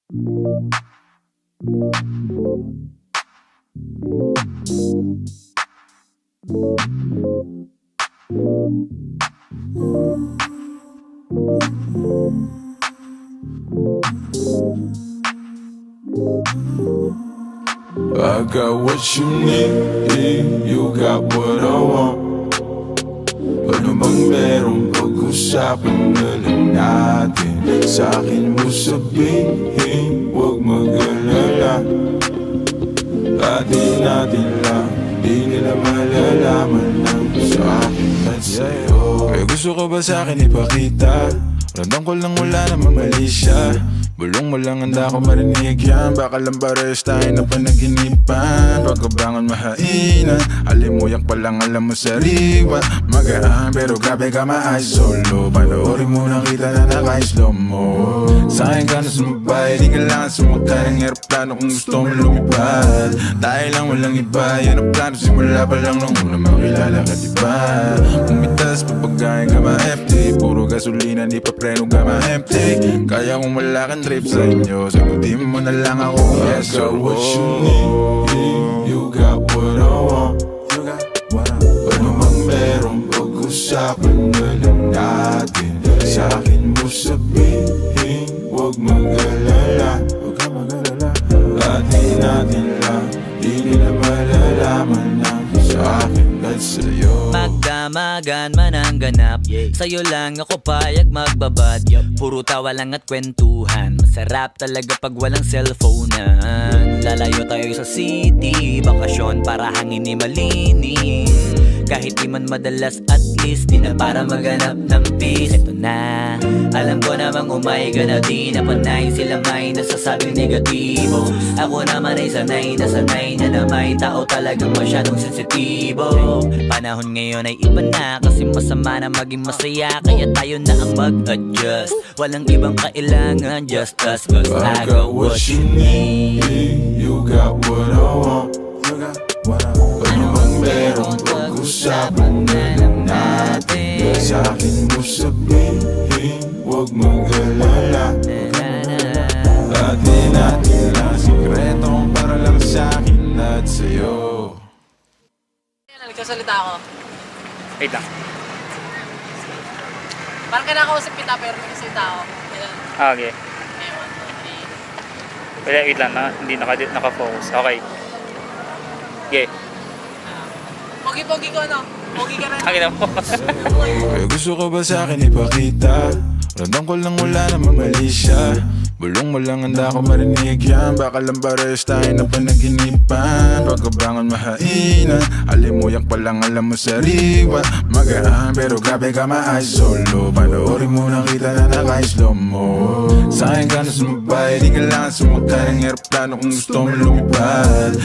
I got what you need, you got what I want. Ano bang merong pag-usapan na lang natin? Sa'kin mo sabihin, huwag mag-alala. Atin natin lang, di nila malalaman ng sa'kin at sa'yo. Kaya gusto ko ba sa'kin ipakita? Randang ko lang wala namang mali siya. Bulong mo lang handa ko marinig yan. Baka lang pares tayo na panaginipan. Pagkabangon mahainan, alimuyak pa lang alam mo sariwa. Magaan pero grabe ka ma-isolo. Panoorin mo nang kita na naka-slow mo. Sa'kin ka na sumabay, di kailangan sumakay ng aeroplano kung gusto mo lumipad. Tayo lang walang iba, yan ang plano. Simula pa lang nung una makilala ka diba. Pumitas papagayin ka ma-FT. Puro gasolina di pa preno ka ma-empty. Kaya kung wala kang trip sa inyo, sagutin mo na lang ako. Yes, I got what you need, you got what I want. Ano mang merong pag-usapan na lang natin. Sa'kin mo sabihin, huwag mag-alala. Atin natin lang, di nila malalaman ng sa'kin at sa'yo. Magdamagan man ang ganap, sa'yo lang ako payag magbabad. Puro tawa lang at kwentuhan, masarap talaga pag walang cellphonean. Lalayo tayo sa city, bakasyon para hangin ni malinis. Kahit di man madalas, at least di na para maghanap ng peace. Ito na, alam ko namang umay ka na di na panay. Sila may nasasabing negatibo, ako naman ay sanay na may tao talagang masyadong sensitibo. Panahon ngayon ay iba na, kasi masama na maging masaya. Kaya tayo na ang mag-adjust, walang ibang kailangan, just us. Cause I got what you need, you got what I want. Ano bang merong pag-usapan na lang natin? Sa'kin mo sabihin, huwag mag-alala. Atin natin lang sikretong para lang sa'kin at sa'yo. Nagsasalita ako. Wait lang. Parang kinakausap kita pero nagsasalita ako. Okay. Okay, 1, 2, 3. Wait lang, hindi naka-focus. Okay. Okay. Pogi-pogi ko ano? Pogi ka na. Angin mo. Kaya gusto ko ba sa'kin ipakita? Randang ko lang wala namang mali siya. Bulong mo lang handa ko marinig yan. Baka lang pares tayo na panaginipan. Pagkabangon mahainan, alimuyak pa lang alam mo sariwa. Magaan pero grabe ka ma-isolo. Panoorin mo nang kita na naka-slow mo. Sa'kin ka na sumabay, di kailangan sumakay ng aeroplano kung gusto mo lumipad.